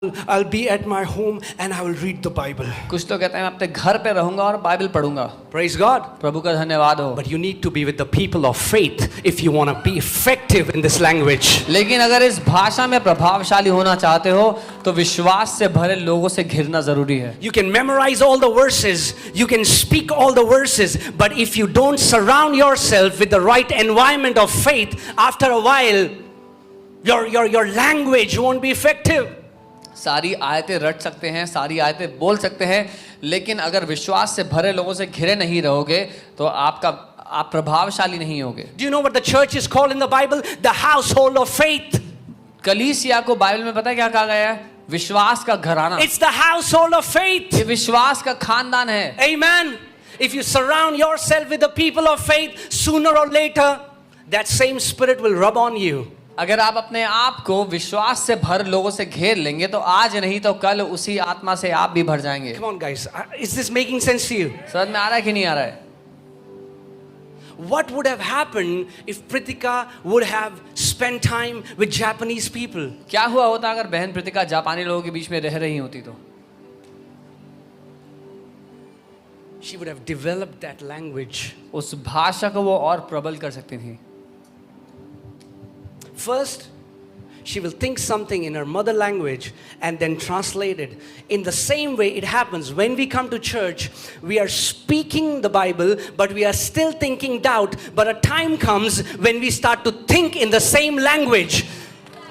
I'll be at my home and I will read the Bible. कुछ लोग कहते हैं मैं अपने घर पे रहूंगा और बाइबल पढ़ूंगा. Praise God. प्रभु का धन्यवाद हो. But you need to be with the people of faith if you want to be effective in this language. लेकिन अगर इस भाषा में प्रभावशाली होना चाहते हो तो विश्वास से भरे लोगों से घिरना जरूरी है. You can memorize all the verses, you can speak all the verses, but if you don't surround yourself with the right environment of faith, after a while your language won't be effective. सारी आयतें रट सकते हैं, सारी आयतें बोल सकते हैं, लेकिन अगर विश्वास से भरे लोगों से घिरे नहीं रहोगे तो आप प्रभावशाली नहीं होगे. Do you know what the church is called in the Bible? The household of faith. कलीसिया को बाइबल में पता है क्या कहा गया है? विश्वास का घराना. It's the household of faith. ये विश्वास का खानदान है. Amen. If you surround yourself with the people of faith, sooner or later that same spirit will rub on you. अगर आप अपने आप को विश्वास से भर लोगों से घेर लेंगे तो आज नहीं तो कल उसी आत्मा से आप भी भर जाएंगे. Come on guys, is this making sense to you? समझ में आ रहा है कि नहीं आ रहा है? What would have happened if Pritika would have spent time with Japanese people? क्या हुआ होता अगर बहन प्रीतिका जापानी लोगों के बीच में रह रही होती तो? She would have developed that language. उस भाषा को वो और प्रबल कर सकती थी. First, she will think something in her mother language and then translate it. In the same way it happens when we come to church, we are speaking the Bible, but we are still thinking doubt. But a time comes when we start to think in the same language.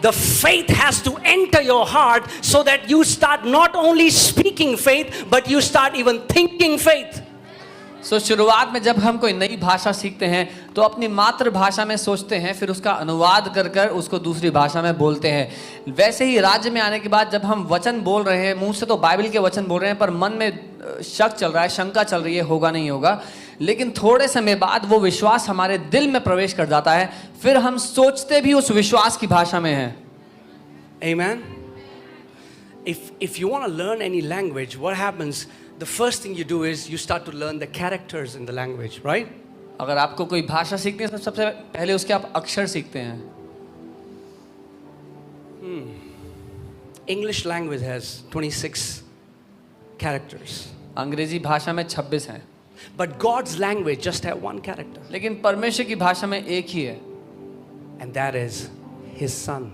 The faith has to enter your heart so that you start not only speaking faith, but you start even thinking faith. सो शुरुआत में जब हम कोई नई भाषा सीखते हैं तो अपनी मातृभाषा में सोचते हैं, फिर उसका अनुवाद कर कर उसको दूसरी भाषा में बोलते हैं. वैसे ही राज्य में आने के बाद जब हम वचन बोल रहे हैं, मुंह से तो बाइबल के वचन बोल रहे हैं पर मन में शक चल रहा है, शंका चल रही है, होगा नहीं होगा, लेकिन थोड़े समय बाद वो विश्वास हमारे दिल में प्रवेश कर जाता है, फिर हम सोचते भी उस विश्वास की भाषा में हैं. Amen. If you want to learn any language, what happens? The first thing you do is you start to learn the characters in the language, right? अगर आपको कोई भाषा सीखनी है तो सबसे पहले उसके आप अक्षर सीखते हैं. English language has 26 characters. अंग्रेजी भाषा में 26 हैं. But God's language just have one character. लेकिन परमेश्वर की भाषा में एक ही है. And that is His Son,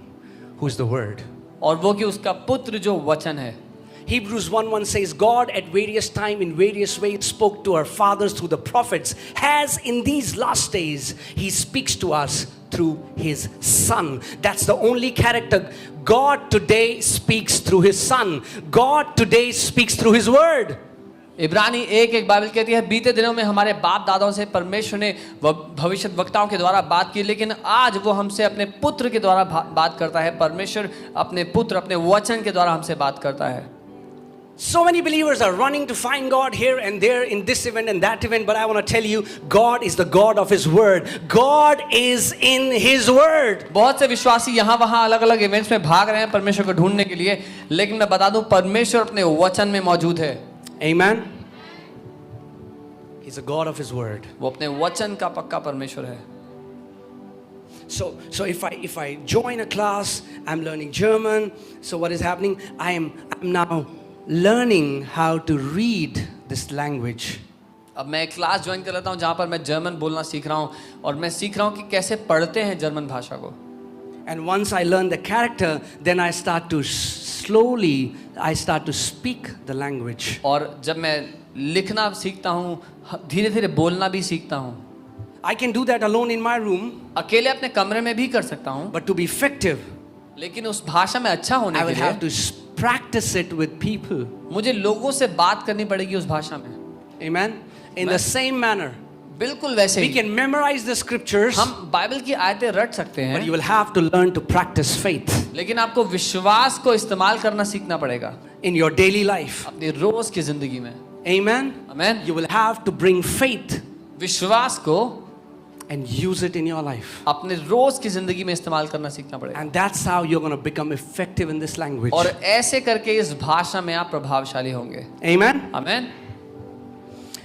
who is the Word. और वो कि उसका पुत्र जो वचन है. Hebrews 1:1 says, God at various time in various ways spoke to our fathers through the prophets, as in these last days He speaks to us through His Son. That's the only character. God today speaks through His Son. God today speaks through His Word. इब्रानी 1:1 Bible कहती है, बीते दिनों में हमारे बाप दादाओं से परमेश्वर ने भविष्यद्वक्ताओं के द्वारा बात की, लेकिन आज वो हमसे अपने पुत्र के द्वारा बात करता है. परमेश्वर अपने पुत्र, अपने वचन के द्वारा हमसे बात करता है. So many believers are running to find God here and there in this event and that event, but I want to tell you, God is the God of His Word. God is in His Word. बहुत से विश्वासी यहाँ वहाँ अलग अलग events में भाग रहे हैं परमेश्वर को ढूंढने के लिए, लेकिन मैं बता दूं परमेश्वर अपने वचन में मौजूद है. Amen. He's a God of His Word. वो अपने वचन का पक्का परमेश्वर है. So if I join a class, I'm learning German. So what is happening? I'm now learning how to read this language. अब मैं एक क्लास ज्वाइन कर लेता हूँ जहाँ पर मैं जर्मन बोलना सीख रहा हूँ और मैं सीख रहा हूँ कि कैसे पढ़ते हैं जर्मन भाषा को. And once I learn the character, then I start to speak the language. और जब मैं लिखना सीखता हूँ, धीरे धीरे बोलना भी सीखता हूँ. I can do that alone in my room. अकेले अपने कमरे में भी कर सकता हूँ. But to be effective, लेकिन उस भाषा में अच्छा होने I के will लिए have to practice it with people. मुझे लोगों से बात करनी पड़ेगी उस भाषा में. Amen. In the same manner, बिल्कुल वैसे we he can memorize the scriptures, हम बाइबल की आयतें रट सकते but you हैं, will have to learn to practice faith लेकिन आपको विश्वास को इस्तेमाल करना सीखना पड़ेगा in your daily life. अपनी रोज की जिंदगी में. Amen. Amen. You will have to bring faith विश्वास को and use it in your life. अपने रोज की जिंदगी में इस्तेमाल करना सीखना पड़ेगा. And that's how you're going to become effective in this language. और ऐसे करके इस भाषा में आप प्रभावशाली होंगे. Amen. Amen.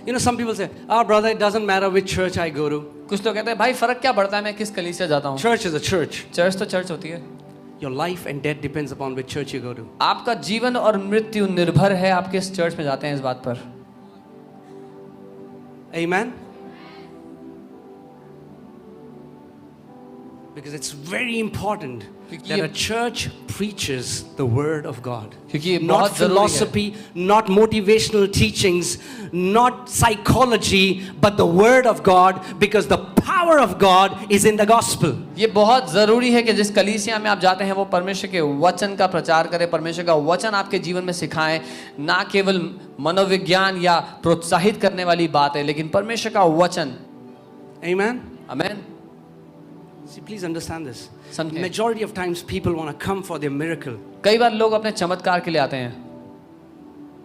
You know, some people say, "Oh, brother, it doesn't matter which church I go to. कुछ लोग कहते हैं भाई फर्क क्या पड़ता है मैं किस कलीसिया जाता हूँ. Church is a church." Church तो चर्च होती है. Your life and death depends upon which church you go to. आपका जीवन और मृत्यु निर्भर है आप किस चर्च में जाते हैं इस बात पर. Amen? Because it's very important that a church preaches the word of God. क्योंकि ये Not बहुत जरूरी है. philosophy, not motivational teachings, not psychology, but the word of God, because the power of God is in the gospel. ये बहुत जरूरी है कि जिस कलीसिया में आप जाते हैं वो परमेश्वर के वचन का प्रचार करें, परमेश्वर का वचन आपके जीवन में सिखाएं, ना केवल मनोविज्ञान या प्रोत्साहित करने वाली बात है, लेकिन परमेश्वर का वचन. Amen? Amen. See, please understand this. समझें. Majority of times people want to come for their miracle. कई बार लोग अपने चमत्कार के लिए आते हैं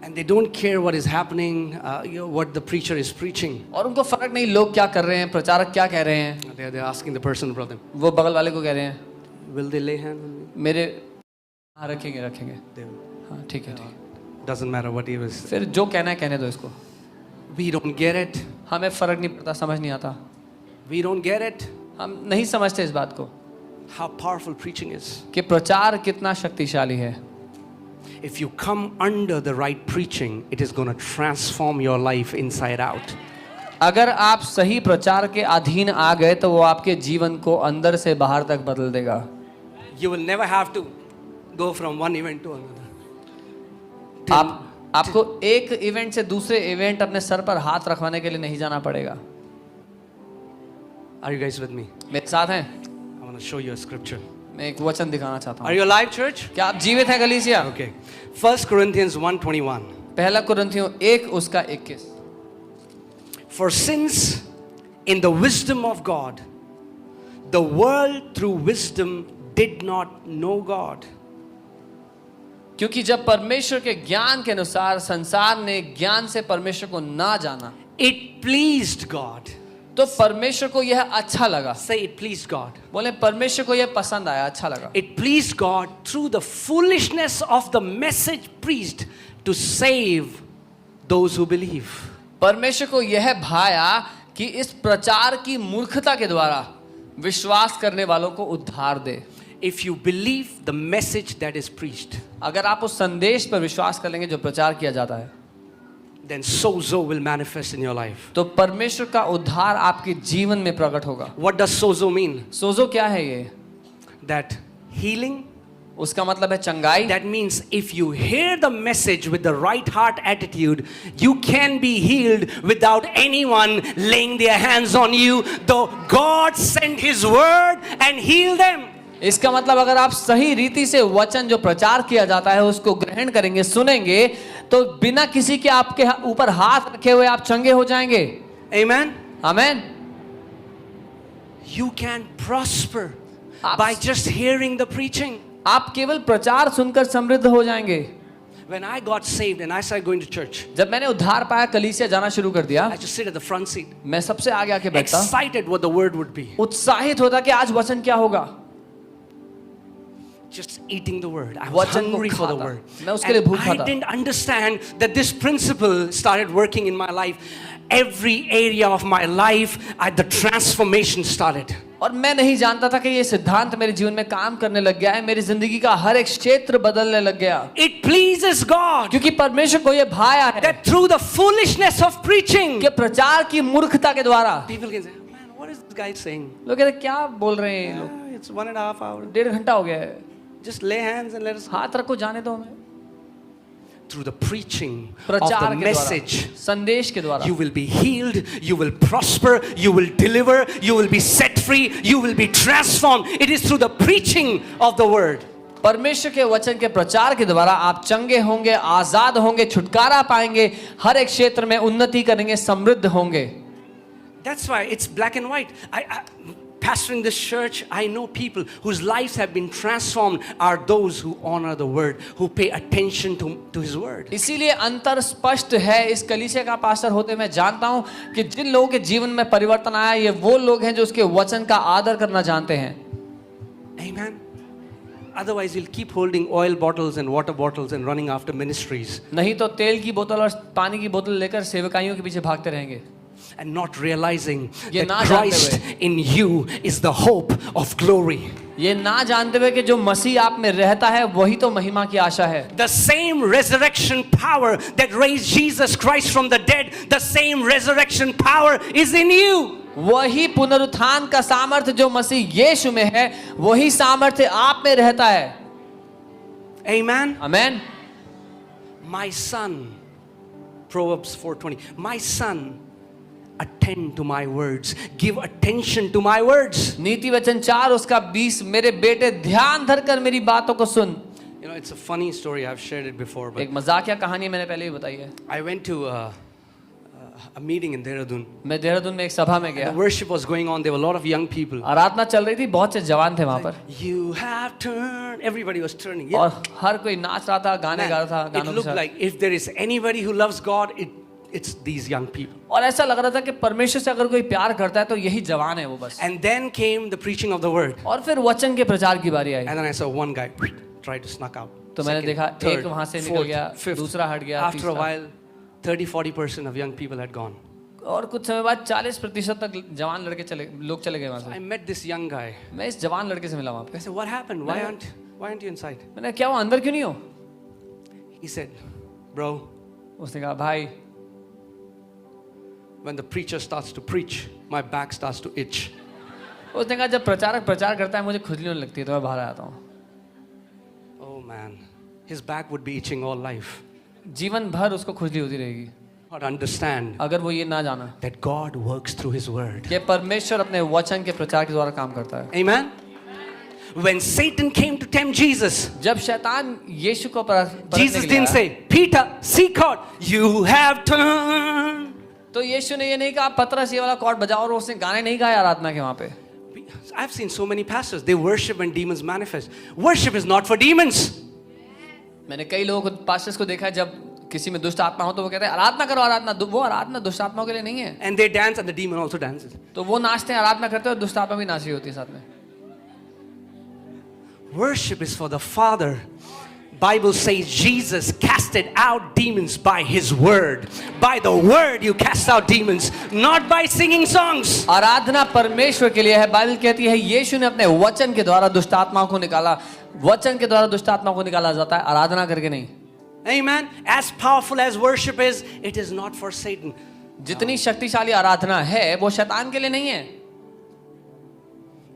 And they don't care what is happening, what the preacher is preaching. और उनको फर्क नहीं लोग क्या कर रहे हैं, प्रचारक क्या कह रहे हैं. They're asking the person in front of them, वो बगल वाले को कह रहे हैं will they lay hands on me? मेरे हाँ रखेंगे रखेंगे. They will. हाँ ठीक है ठीक है. Doesn't matter what he was. फिर जो कहना है कहने दो इसको. We don't get it. हमें फर्क नहीं पड़ता, समझ नहीं आता. We don't get it. हम नहीं समझते इस बात को How powerful preaching is. कि प्रचार कितना शक्तिशाली है. If you come under the right preaching, it is going to transform your life inside out. अगर आप सही प्रचार के अधीन आ गए तो वो आपके जीवन को अंदर से बाहर तक बदल देगा. You will never have to go from one event to another. आपको एक इवेंट से दूसरे इवेंट अपने सर पर हाथ रखवाने के लिए नहीं जाना पड़ेगा. Are you guys with me? मेरे साथ हैं. I want to show you a scripture. मैं एक वचन दिखाना चाहता Are हूँ. you alive, church? क्या आप जीवित हैं कलीसिया? Okay. 1 Corinthians 1:21. पहला कुरिन्थियों 1 उसका 21. For since in the wisdom of God, the world through wisdom did not know God. क्योंकि जब परमेश्वर के ज्ञान के अनुसार संसार ने ज्ञान से परमेश्वर को ना जाना, It pleased God. तो परमेश्वर को यह अच्छा लगा. Say it pleased God. बोले परमेश्वर को यह पसंद आया, अच्छा लगा. It pleased God through the foolishness of the message preached to save those who believe. परमेश्वर को यह भाया कि इस प्रचार की मूर्खता के द्वारा विश्वास करने वालों को उद्धार दे. If you believe the message that is preached, अगर आप उस संदेश पर विश्वास कर लेंगे जो प्रचार किया जाता है, then sozo will manifest in your life. तो परमेश्वर का उद्धार आपके जीवन में प्रकट होगा. What does sozo mean? सोजो क्या है ये? That healing. उसका मतलब है चंगाई. That means if you hear the message with the right heart attitude, you can be healed without anyone laying their hands on you. Though God sent His word and healed them. इसका मतलब अगर आप सही रीति से वचन जो प्रचार किया जाता है उसको ग्रहण करेंगे, सुनेंगे, तो बिना किसी के आपके ऊपर हाथ रखे हुए आप चंगे हो जाएंगे. Amen. Amen. You can prosper by just hearing the preaching. आप केवल प्रचार सुनकर समृद्ध हो जाएंगे. When I got saved and I started going to church, जब मैंने उद्धार पाया, कलीसिया जाना शुरू कर दिया, I just sit at the front seat, मैं सबसे आगे आके बैठता, excited what the word would be. उत्साहित होता कि आज वचन क्या होगा. Just eating the word. I was वचन को hungry for the खाता. word. मैं उसके लिए And भूखा I था. didn't understand that this principle started working in my life. Every area of my life, the transformation started. और मैं नहीं जानता था कि ये सिद्धांत मेरे जीवन में काम करने लग गया है. मेरी जिंदगी का हर एक क्षेत्र बदलने लग गया. It pleases God क्योंकि परमेश्वर को ये भाया है that through the foolishness of preaching, कि प्रचार की मूर्खता के द्वारा people can say, man, what is this guy saying? लोग कहते क्या बोल रहे हैं ये लोग. "Ah, it's 1.5 hours. 1.5 घंटा हो गया है. Just lay hands and let us go." हाथ रखो, जाने दो हमें. Through the preaching of प्रचार the के message, द्वारा, संदेश के द्वारा you will be healed, you will prosper, you will deliver, you will be set free, you will be transformed. It is through the preaching of the word. परमेश्वर के वचन के प्रचार के द्वारा आप चंगे होंगे, आजाद होंगे, छुटकारा पाएंगे, हर एक क्षेत्र में उन्नति करेंगे, समृद्ध होंगे. That's why it's black and white. Pastoring this church, I know people whose lives have been transformed are those who honor the word, who pay attention to his word. इसीलिए अंतर स्पष्ट है. इस कलीसिया का पास्टर होते मैं जानता हूं कि जिन लोगों के जीवन में परिवर्तन आया, ये वो लोग हैं जो उसके वचन का आदर करना जानते हैं. Amen. Otherwise, you'll keep holding oil bottles and water bottles and running after ministries. नहीं तो तेल की बोतल और पानी की बोतल लेकर सेवकाइयों के पीछे भागते रहेंगे. and not realizing ये that ना जानते Christ हुए। in you is the hope of glory. ये ना जानते हुए कि जो मसीह आप में रहता है वही तो महिमा की आशा है। The same resurrection power that raised Jesus Christ from the dead, the same resurrection power is in you. वही पुनरुत्थान का सामर्थ्य जो मसीह यीशु में है, वही सामर्थ्य आप में रहता है। Amen. Amen. My son, Proverbs 4:20, my son, attend to my words, give attention to my words. नीति वचन 4 उसका 20, मेरे बेटे ध्यान धरकर मेरी बातों को सुन। You know, it's a funny story. I've shared it before, but एक मजाकिया कहानी मैंने पहले भी बताई है। I went to a meeting in Dehradun. मैं देहरादून में एक सभा में The गया, worship was going on. There were a lot of young people. आराधना चल रही थी, बहुत से जवान थे वहां पर, You have turned. Everybody was turning. और हर कोई नाच रहा था, गाने गा रहा था, Man, it गानों के looked साथ। like if there is anybody who loves God, it's these young people. और ऐसा लग रहा था कि परमेश्वर से अगर कोई प्यार करता है तो यही जवान है वो बस। And then came the preaching of the word. और फिर वचन के प्रचार की बारी आई, And then I saw one guy try to snuck out. तो मैंने Second, देखा third, एक वहां से निकल fourth, गया, fifth. दूसरा हट गया, After a तीसरा। while, 30-40% of young people had gone. और कुछ समय बाद 40% तक जवान लोग चले गए वहां I से। met this young guy. मैं इस जवान लड़के से मिला वहां पे। I said, "What happened? Why aren't you inside?" मैंने, क्या वो अंदर क्यों नहीं हो? He said, "Bro, उसने कहा, भाई when the preacher starts to preach, my back starts to itch." उसने कहा जब प्रचारक प्रचार करता है मुझे खुजली होने लगती है तो मैं बाहर आता हूँ। Oh man, his back would be itching all life. जीवन भर उसको खुजली होती रहेगी Not understand अगर वो ये ना जाना that God works through His word. कि परमेश्वर अपने वचन के प्रचार के द्वारा काम करता है। Amen. When Satan came to tempt Jesus, जब शैतान यीशु को परखने Jesus के लिए didn't आया, say, "Peter, seek God. You have turned." तो यीशु ने ये नहीं कहा पतरस ये वाला कॉर्ड बजाओ, और उसने गाने नहीं गाए आराधना के वहां पे। I've seen so many pastors. They worship when demons manifest. Worship is not for demons. मैंने कई लोगों को पास्टर्स को देखा है जब किसी में दुष्ट आत्मा हो तो वो कहते हैं आराधना करो, आराधना। वो आराधना दुष्ट आत्माओं के लिए नहीं है। And they dance and the demon also dances. तो वो नाचते हैं, आराधना करते हैं, और दुष्ट आत्मा भी नाच रही होती है साथ में। Worship is for the Father. Bible says Jesus casted out demons by His word. By the word you cast out demons, not by singing songs. आराधना परमेश्वर के लिए है। बाइबल कहती है यीशु ने अपने वचन के द्वारा दुष्ट आत्माओं को निकाला। वचन के द्वारा दुष्ट आत्माओं को निकाला जाता है, आराधना करके नहीं। Amen. As powerful as worship is, it is not for Satan. जितनी शक्तिशाली आराधना है वो शैतान के लिए नहीं है।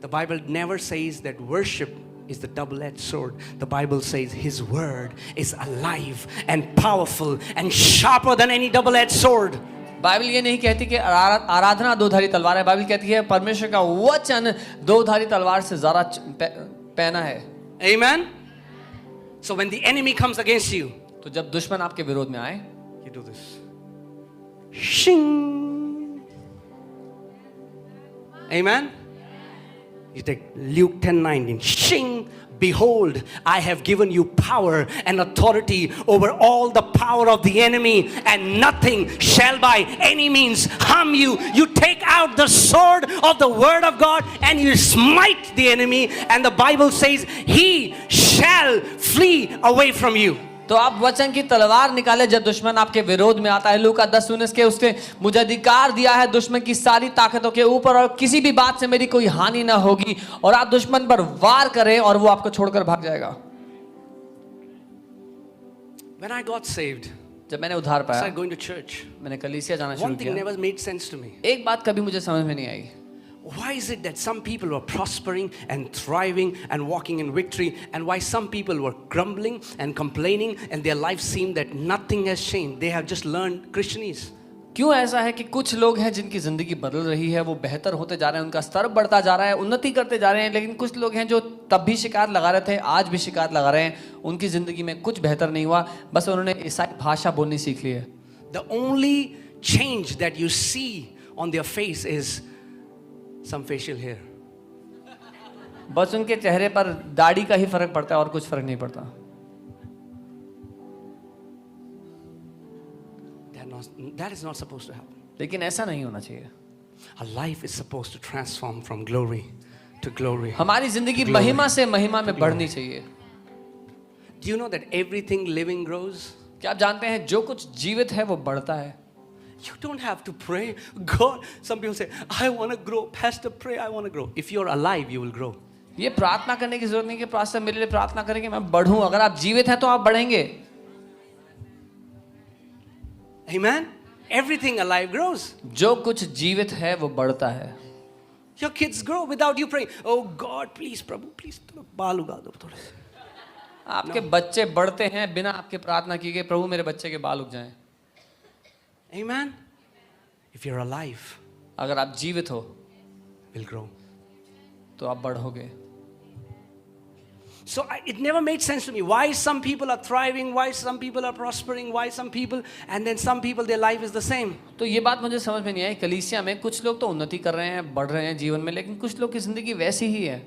The Bible never says that worship is the double-edged sword. The Bible says His word is alive and powerful and sharper than any double-edged sword. Bible ये नहीं कहती कि आराधना दो-धारी तलवार है। बाइबल कहती है परमेश्वर का वचन दो-धारी तलवार से ज्यादा पैना है। Amen. So when the enemy comes against you, तो जब दुश्मन आपके विरोध में आए, you do this. Shing. Amen. You take Luke 10:19. Shing. Behold, I have given you power and authority over all the power of the enemy, and nothing shall by any means harm you. You take out the sword of the word of God and you smite the enemy, and the Bible says he shall flee away from you. तो आप वचन की तलवार निकाले जब दुश्मन आपके विरोध में आता है। लूका 10:19 के उसने मुझे अधिकार दिया है दुश्मन की सारी ताकतों के ऊपर, और किसी भी बात से मेरी कोई हानि ना होगी, और आप दुश्मन पर वार करें और वो आपको छोड़कर भाग जाएगा। When I got saved, जब मैंने उद्धार I पाया, started going to church. मैंने कलीसिया जाना शुरू One thing किया। never made sense to me. एक बात कभी मुझे समझ में नहीं आई, Why is it that some people were prospering and thriving and walking in victory, and why some people were grumbling and complaining and their life seemed that nothing has changed? They have just learned Christianese. क्यों ऐसा है कि कुछ लोग हैं जिनकी जिंदगी बदल रही है, वो बेहतर होते जा रहे हैं, उनका स्तर बढ़ता जा रहा है, उन्नति करते जा रहे हैं, लेकिन कुछ लोग हैं जो तब भी शिकायत लगा रहे थे, आज भी शिकायत लगा रहे हैं, उनकी जिंदगी में कुछ बेहतर नहीं हुआ, बस उन्होंने ईसाई भाषा बोलनी सीख ली है। The only change that you see on their face is some facial hair. बस उनके चेहरे पर दाढ़ी का ही फर्क पड़ता है और कुछ फर्क नहीं पड़ता। That is not supposed to happen. लेकिन ऐसा नहीं होना चाहिए। Our life is supposed to transform from glory to glory. हमारी जिंदगी महिमा से महिमा में बढ़नी चाहिए। Do you know that everything living grows? क्या आप जानते हैं जो कुछ जीवित है वो बढ़ता है? You don't have to pray. God, some people say, I want to grow. Pastor, pray, I want to grow. If you're alive, you will grow. ये प्रार्थना करने की जरूरत नहीं कि पास्टर मेरे लिए प्रार्थना करें कि मैं बढ़ूं. अगर आप जीवित हैं तो आप बढ़ेंगे. Amen? Everything alive grows. जो कुछ जीवित है वो बढ़ता है. Your kids grow without you praying. Oh God, please, Prabhu, please. बाल उगा दो थोड़े से. आपके बच्चे बढ़ते हैं बिना आपके प्रार्थना की गई, प्रभु मेरे बच्चे के बाल उग जाएं. Amen? If you're alive, अगर आप जीवित हो will grow. तो आप बढ़ोगे. So it never made sense to me. Why some people are thriving, why some people are prospering, why some people, and then some people, their life is the same. तो ये बात मुझे समझ में नहीं आई. कलीसिया में कुछ लोग तो उन्नति कर रहे हैं, बढ़ रहे हैं जीवन में, लेकिन कुछ लोग की जिंदगी वैसी ही है.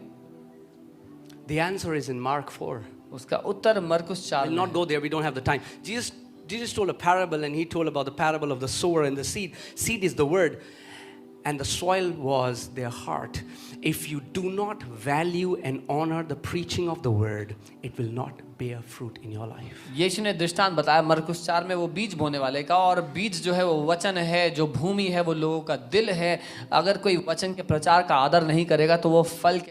The answer is in Mark 4. उसका उत्तर मरकुस 4 We'll में not है. go there, we don't have the time. Jesus told a parable, and he told about the parable of the sower and the seed. Seed is the word, and the soil was their heart. If you do not value and honor the preaching of the word, it will not bear fruit in your life. यीशु ने दृष्टांत बताया मरकुस 4 में, वो बीज बोने वाले का, और बीज जो है वो वचन है, जो भूमि है वो लोगों का दिल है. अगर कोई वचन के प्रचार का आदर नहीं करेगा तो वो फल